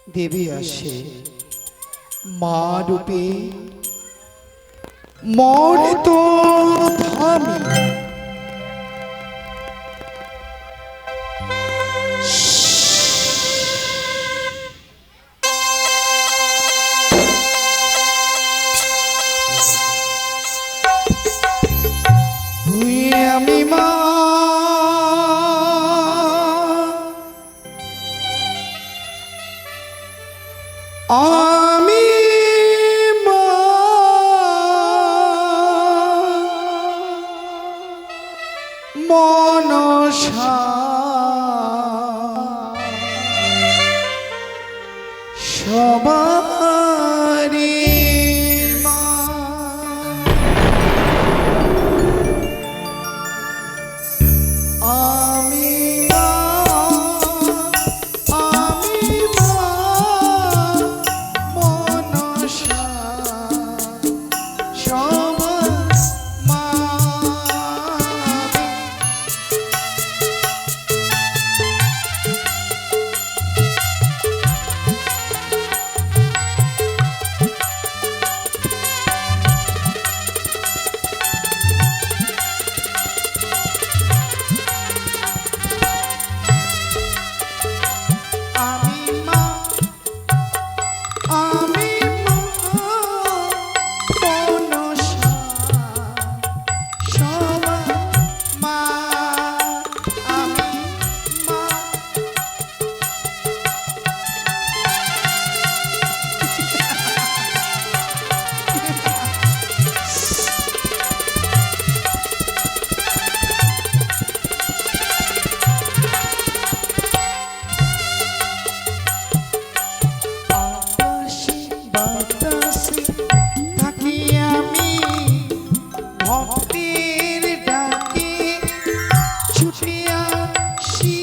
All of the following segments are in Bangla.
দেবী আসে মা রূপে, মন তো থামি আমি মা আমি মা মনসা সবারি মা। আমি মা আমি মা মনসা সবার মা। আমি মা আমি মা মনসা সবার মা। আমি মা আকাশে বাতাসে থাকি আমি ভক্তের ডাকে ছুটে আসি।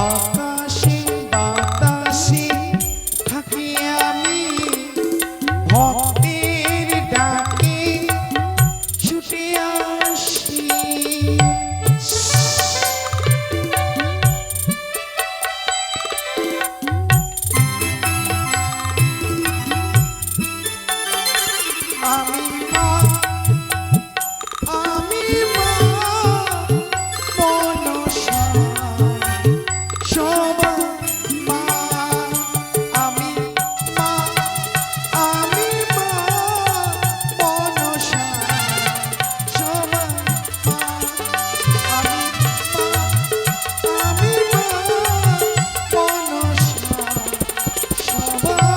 আকাশে বাতাসে থাকি আমি ভক্তের ডাকে ছুটে আসি। আমি মা আমি মা মনসা সবার মা। আমি মা আমি মা মনসা সবার মা। আমি মা আমি মা মনসা সবার মা।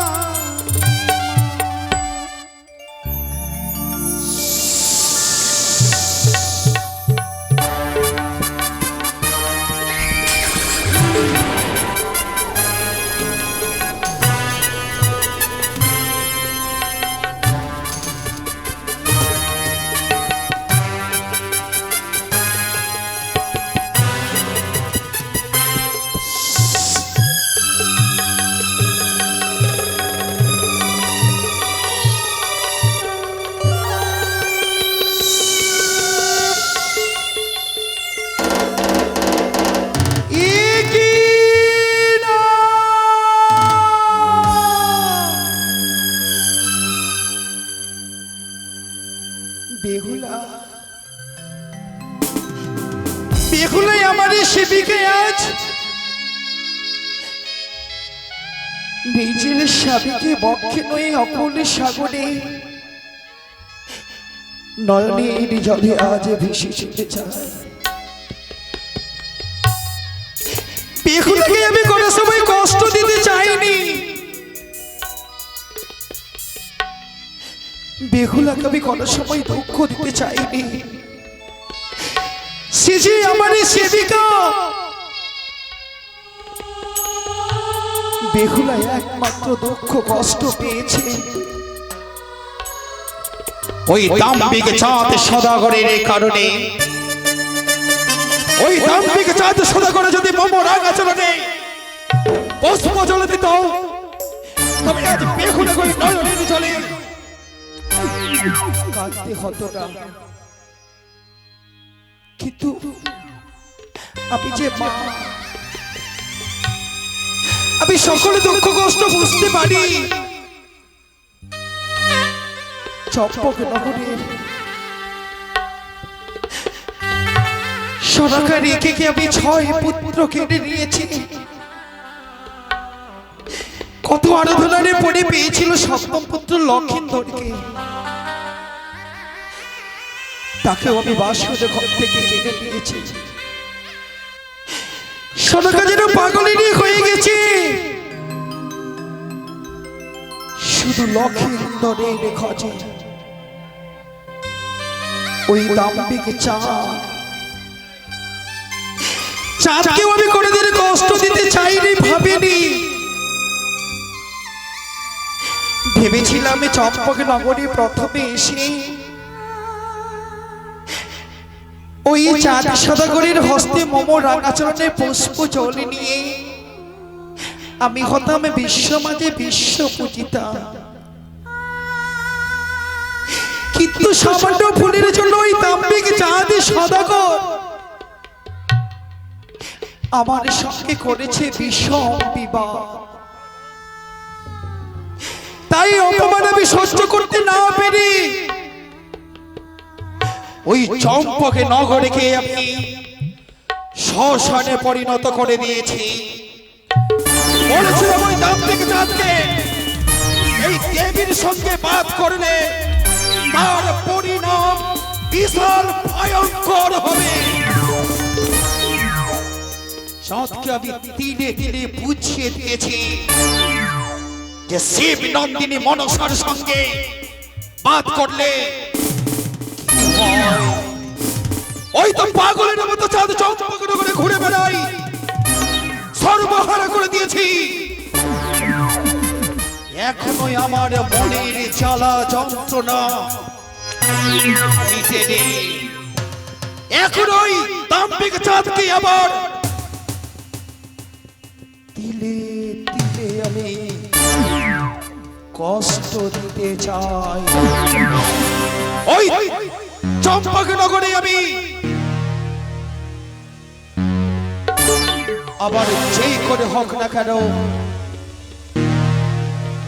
বেহুলা বেহুলাই আমার সেবিকে আজ নিজের স্বামীকে বক্ষে নয়ে অকুল সাগরে নয়নের জলে আজ ভেসে যেতে চায়। বেহুলাকে আমি কোনো সময় কষ্ট দিতে চাইনি। বেহুলাকে আমি কোনো সময় দুঃখ দিতে চাইনি। সে যে আমার সেবিকা বেহুলা একমাত্র দুঃখ কষ্ট পেয়েছে ওই দাম্ভিক চাঁদ সদাগরের কারণে। ওই দাম্ভিক চাঁদ সদাগরে যদি মম রাঙা চলনে পুষ্প জলে দিত তবে আজ বেহুলা করে নয়নের জলে কাঁদতে হতো না, কিন্তু আমি যে মা, আমি সকলে দুঃখ কষ্ট বুঝতে পারি। চম্পকনগরের সরকার রেখে আমি 6 পুত্র কেড়ে নিয়েছি। কত আরাধনারে পড়ে পেয়েছিল সপ্তম পুত্র লক্ষিন্দরকে, তাকেও আমি বাসুদেব ঘর থেকে কেড়ে নিয়েছি। সরকার যেন পাগলিনী হয়ে গেছে, শুধু লক্ষিন্দরের খোঁজে। ওই দাম্ভিক চাঁদকেও আমি কোনোদিন কষ্ট দিতে চাইনি, ভাবিনি। ভেবেছিলাম চম্পকনগরে প্রথমে এসে ওই চাঁদ সদাগরের হস্তে মম রাঙাচরণে পুষ্প জল নিয়ে আমি হতাম বিশ্ব মাঝে বিশ্ব পূজিতা। কিন্তু সামান্য ফুলের জন্য ওই দাম্ভিক চাঁদ সদাগর আমার সঙ্গে করেছে বিষম বিবাহ। তাই অপমান আমি সহ্য করতে না পেরে ওই চম্পকনগরকে আমি শ্মশানে পরিণত করে দিয়েছি। বলেছিলাম ওই দাম্ভিক চাঁদকে এই দেবীর সঙ্গে বাদ করলে তার পরিণাম বিশাল ভয়ঙ্কর হবে। চাঁদকে আমি তিলে তিলে বুঝিয়ে দিয়েছি যে শিব নন্দিনী মনসার সঙ্গে বাদ করলে ওই তো পাগলের মতো চাঁদ চম্পকনগরে ঘুরে বেড়াই, সর্বহারা করে দিয়েছি। এখনোই আমার মনের জ্বালা যন্ত্রণা মিটে নেই। এখনোই দাম্ভিক চাঁদকে আবার তিলে তিলে আমি কষ্ট দিতে চাই। ওই চম্পকনগরে আমি আবার যেই করে হোক না কেন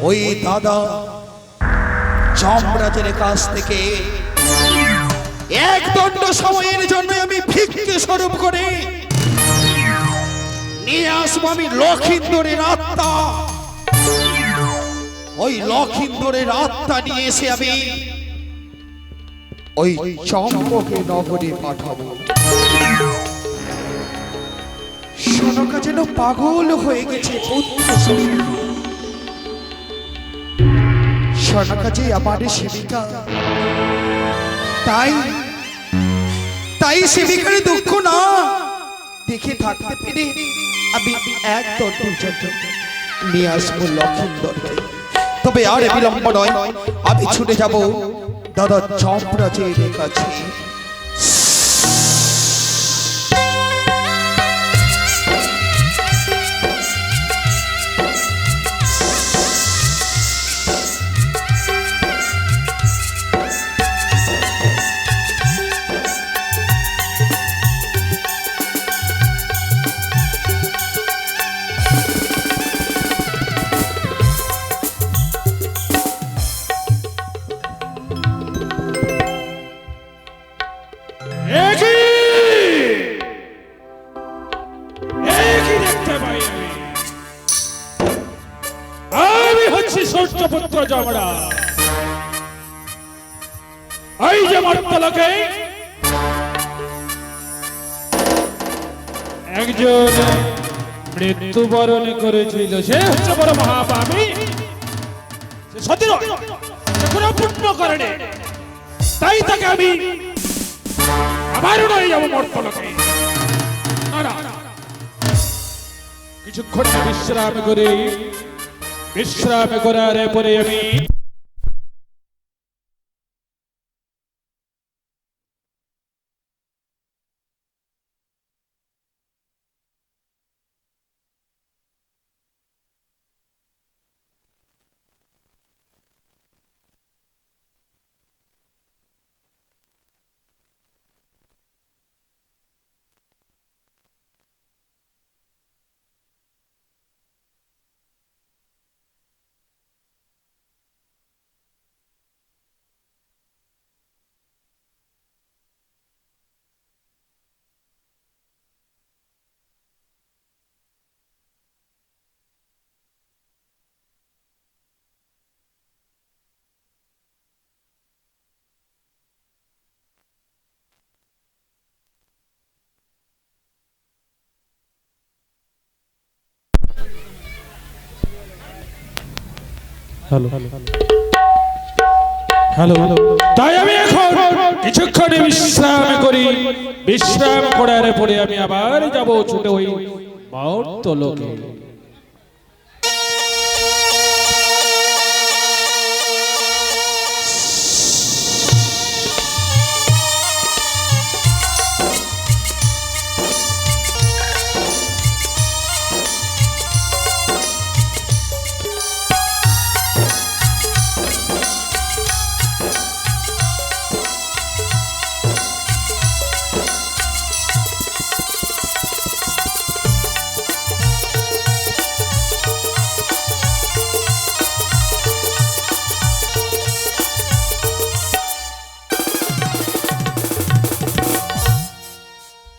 ওই দাদা যমরাজের কাছ থেকে এক দণ্ড সময়ের জন্য আমি ভিক্ষে স্বরূপ করে নিয়ে আসবো আমি লক্ষিন্দরের আত্মা। ওই লক্ষিন্দরের আত্মা নিয়ে এসে আমি ওই চম্পকনগরে পাঠাবো। সনকা যেন পাগল হয়ে গেছে পুত্র সঙ্গে। সনকা যে আমার সেবিকা, তাই তাই সেবিকার দুঃখ না দেখে থাকতে পেরে আমি এক দণ্ড নিয়ে আসবো লক্ষিন্দরকে। তবে আর বিলম্ব নয়, আমি ছুটে যাব দাদা যমরাজের কাছে। পুত্র যমরাজ, এই যে মর্তলোকে একজন মৃত্যুবরণ করেছিল, সে হচ্ছে বড় মহাপাপী, সে সতী নয়, সে কোনো পুণ্য করেনি। তাই তাকে আমি আবারও নিয়ে যাবো মর্তলোকে। কিছুক্ষণ বিশ্রাম করার পরে আমি হ্যালো হ্যালো তাই আমি এখন কিছুক্ষণ বিশ্রাম করি, বিশ্রাম করার পরে আমি আবার যাব ছুটে ওই মর্ত লোকে।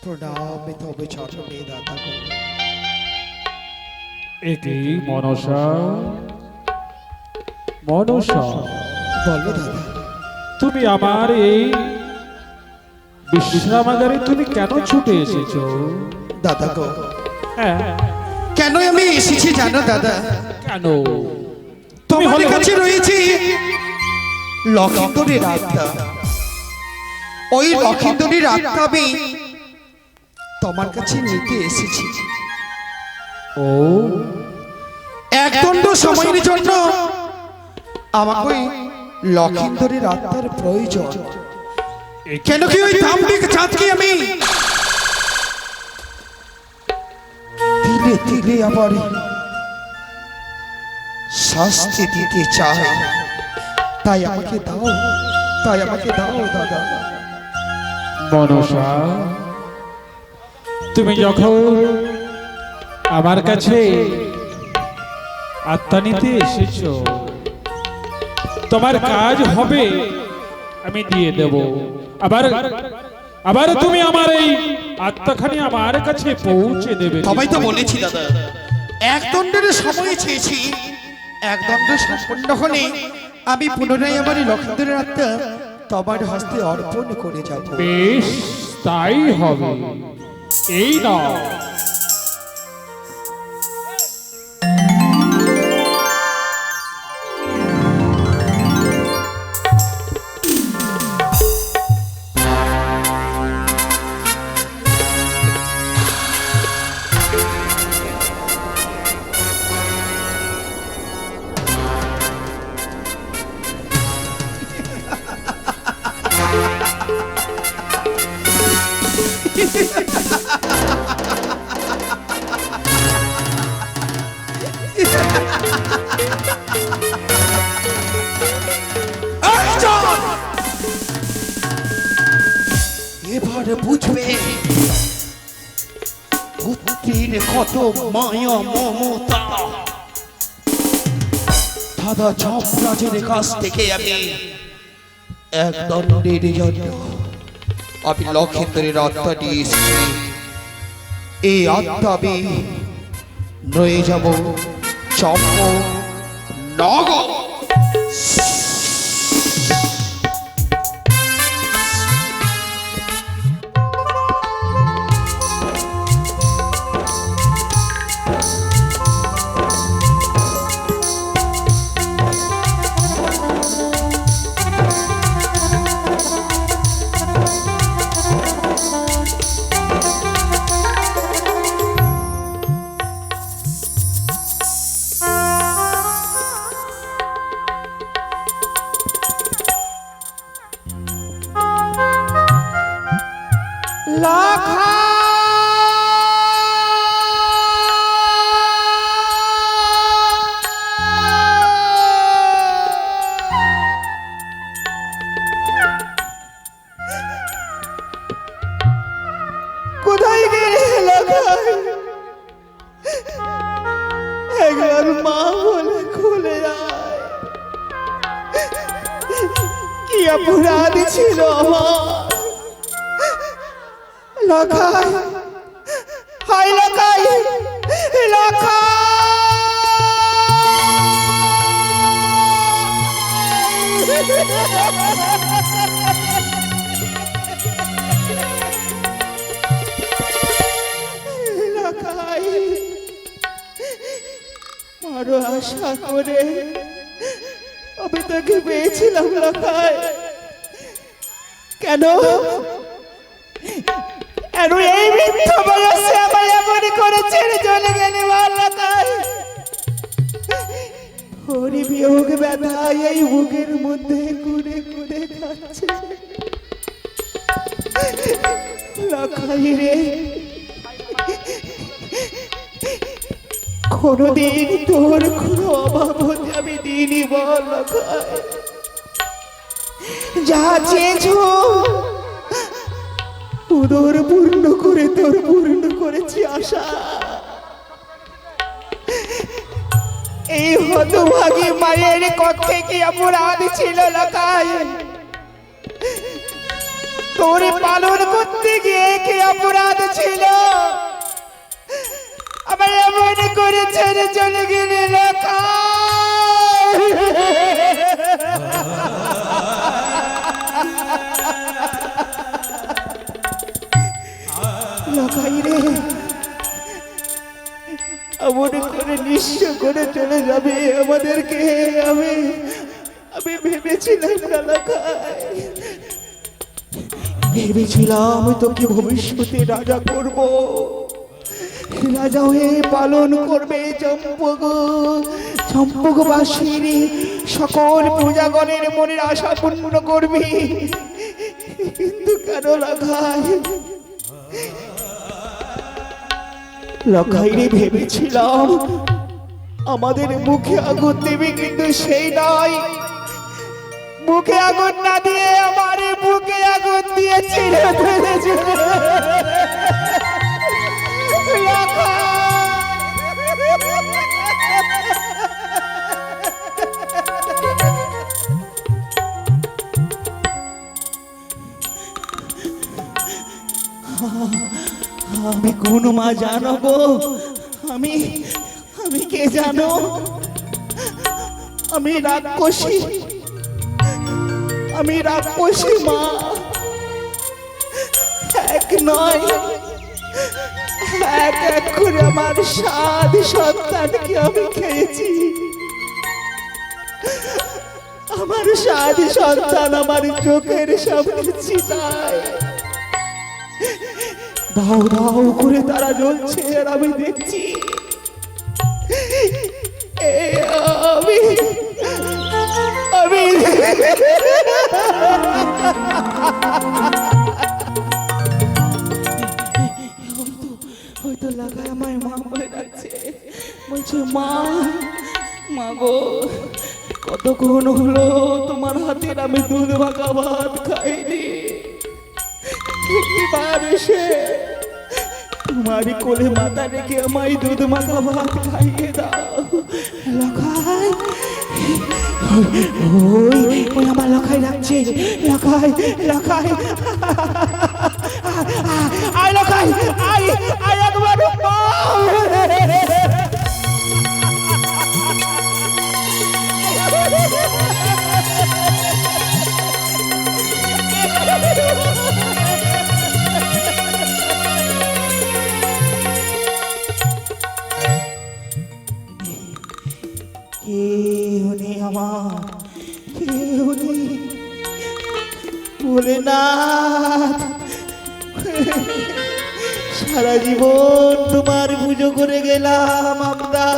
প্রণামে তবে চরণে দাদা গো। একই মনসা মনসা, বলো দাদা। তুমি আমার এই বিশ্রামাগারে তুমি কেন ছুটে এসেছো? দাদা গো, হ্যাঁ কেন আমি এসেছি জানো দাদা? কেন? তোমার কাছে রয়েছে লক্ষিন্দরের আত্মা। ওই লক্ষিন্দরের আত্মা আমি তোমার কাছে নিতে এসেছি। ও এক দণ্ড সময়ের জন্য আমাকে ওই লক্ষিন্দরের আত্মার প্রয়োজন। কেন কি ওই দাম্ভিক চাঁদকে আমি ধীরে ধীরে আবার শাস্তি দিতে চাই। তাই আমাকে দাও, তাই আমাকে দাও দাদা। মনসা, তুমি যখন আমার কাছে আত্মা নিতে এসেছো, তোমার কাজ হবে আমি দিয়ে দেব। আবার আবার তুমি আমার এই আত্মাখানি আমার কাছে পৌঁছে দেবে। সবাই তো বলেছি দাদা, এক দণ্ডের সময় চেয়েছি। এক দণ্ড সম্পন্ন হলে আমি পুনরায় আমার এই লক্ষিন্দরের আত্মা তোমার হস্তে অর্পণ করে যাব। বেশ, তাই হবে। এই না এবার বুঝবে পুত্রের কত মায়া মমতা। দাদা যমরাজের কাছ থেকে আমি এক দণ্ডের জন্য আমি লক্ষিন্দরের আত্মা নিয়ে এসেছি। এই আত্মা আমি রয়ে যাব চম্পকনগর। কোথায় গেলে লাখাই? একবার মা বলে খুলে যায়। কি অপরাধ ছিল আমার? লাখাই, হাই লাখাই, লাখাই। লাখাই, বড় আশা করে তোকে পেয়েছিলাম লখাই। কেন কেন এই মিথ্যা বয়সে আমায় এমন করে ছেড়ে চলে গেলি বল লখাই? ওরে বিয়োগ ব্যথা এই বুকের মধ্যে কুড়ে কুড়ে খাচ্ছে লখাই রে। কোনদিন তোর কোনো অভাব হতে আমি দিইনি বল লখাই। যা চেয়েছো উদর পূর্ণ করে তোর পূর্ণ করেছি আশা। এই হতভাগী মায়ের কক্ষে কি অপরাধ ছিল লখাই? তোর পালন করতে গিয়ে কি অপরাধ ছিল? আমার এমন করে ছেড়ে চলে গেলে লখাই। লখাই রে এমন করে নিঃস্ব করে চলে যাবে আমাদেরকে আমি আমি ভেবেছিলাম না লখাই। ভেবেছিলাম তোকে ভবিষ্যতে রাজা করব, রাজা হয়ে পালন করবে চম্পকবাসীর সকল পূজাগণের মনের আশা পূর্ণ করবি। কিন্তু কেন লখাই লখাই রে ভেবেছিলাম আমাদের মুখে আগুন দেবে, কিন্তু সেই নয়। মুখে আগুন না দিয়ে আমার বুকে আগুন দিয়ে ছিঁড়ে ফেলেছে আমি কোন মা জানো গো? আমি আমি কে জানো? আমি রাক্ষসী, আমি রাক্ষসী মা। এক নয় এক এক করে আমার 7 সন্তানকে আমি খেয়েছি। আমার 7 সন্তান আমার চোখের সামনে চিতায় দাও দাও করে তারা জ্বলছে আর আমি দেখছি। আমি আমি হয়তো লাগায় আমায় মা বলে ডাকছে, বলছে মা মা গো কতক্ষণ হলো তোমার হাতের আমি দুধ মাখা ভাত খাইনি। এবার এসে তোমারই কোলে মাথা রেখে আমায় দুধ মাখা ভাত খাইয়ে দাও লখাই। ওই ওই আমার লখাই ডাকছে, লখাই লখাই আয় লখাই আয় আয় একবার কেউ নেই আমার, কেউ নেই ভোলেনাথ। সারা জীবন তোমার পুজো করে গেলাম আমরা,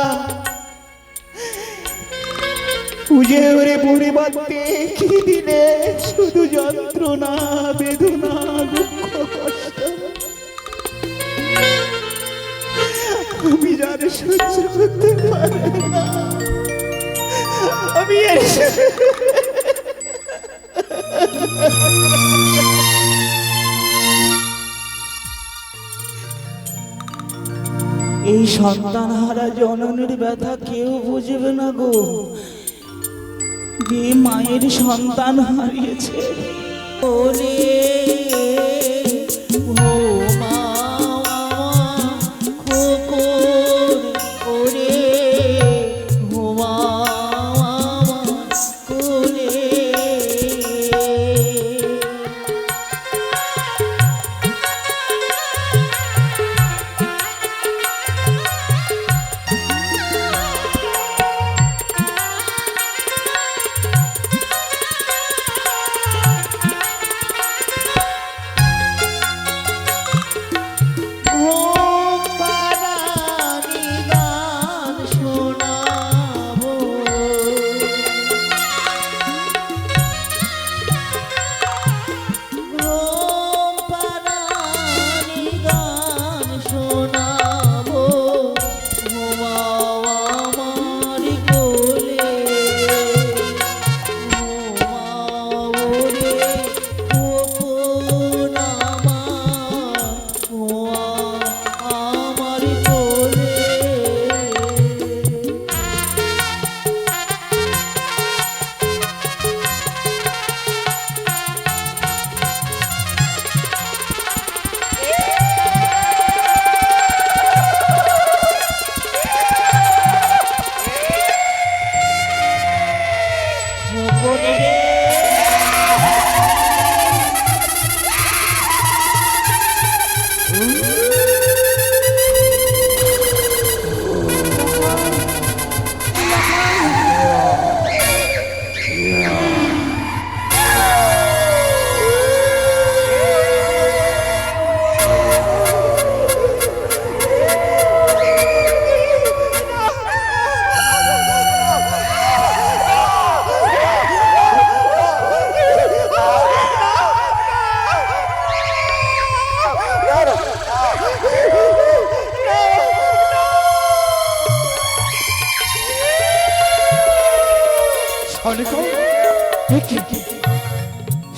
পুজো করে পরিবর্তে কি দিলে শুধু যন্ত্রণা বেদনা দুঃখ কষ্ট। আমি যার সহ্য করতে পারি না, আমি এই সন্তান হারা জননীর ব্যথা কেউ বুঝবে না গো। যে মায়ের সন্তান হারিয়েছে ওরে ও মা খোকর ওরে ও মা কোলে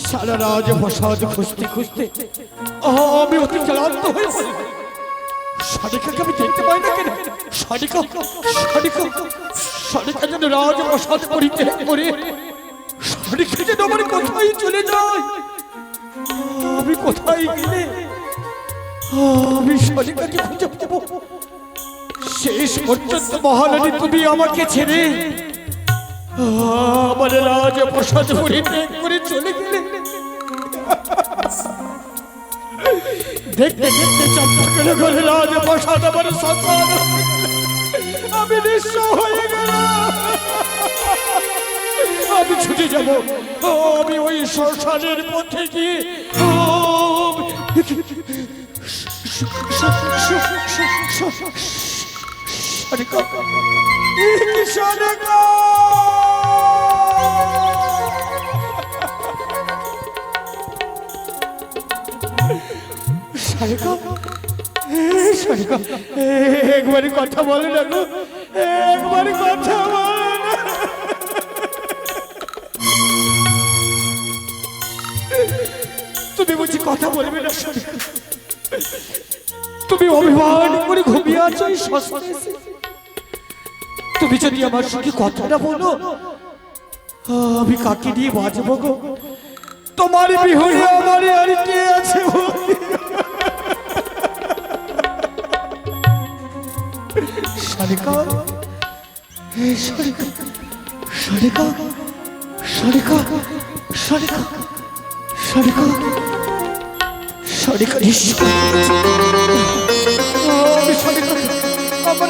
সারা রাজ প্রসাদ খুঁজতে খুঁজতে আমি অতি ক্লান্ত হয়ে পড়ি। শালিকাকে আমি দেখতে পাই না কেন? শালিকা যেন রাজ প্রসাদ পরিত্যাগ করে শালিকা যেন আমার কোথায় চলে যায়। আমি কোথায় গেলে আমি শালিকাকে খুঁজে পাবো? শেষ পর্যন্ত মহারানী তুমি আমাকে ছেড়ে আমার রাজ প্রসাদ পরিত্যাগ করে চলে গেলে। দেখতে দেখতে চম্পকের ঘরে রাজ প্রসাদ আমার সন্তান, আমি নিঃস্ব হয়ে গেলাম। আমি ছুটে যাব, আমি ওই শ্মশানের পথে গিয়ে একবারে কথা বলে না গো, একবারে কথা বলে না। তুমি বলছি কথা বলবে না? তুমি অভিমান করে ঘুমিয়ে আছো এই শ্মশানে। তুমি যদি আমার সঙ্গে কথাটা বলো, আমি কাকে দিয়ে বাঁচবো গো? তোমার বিহনে আমার আর কে আছে? শালিকা, শালিকা, শালিকা, শালিকা, শালিকা, শালিকা, শালিকা, আমি শালিকা, আমার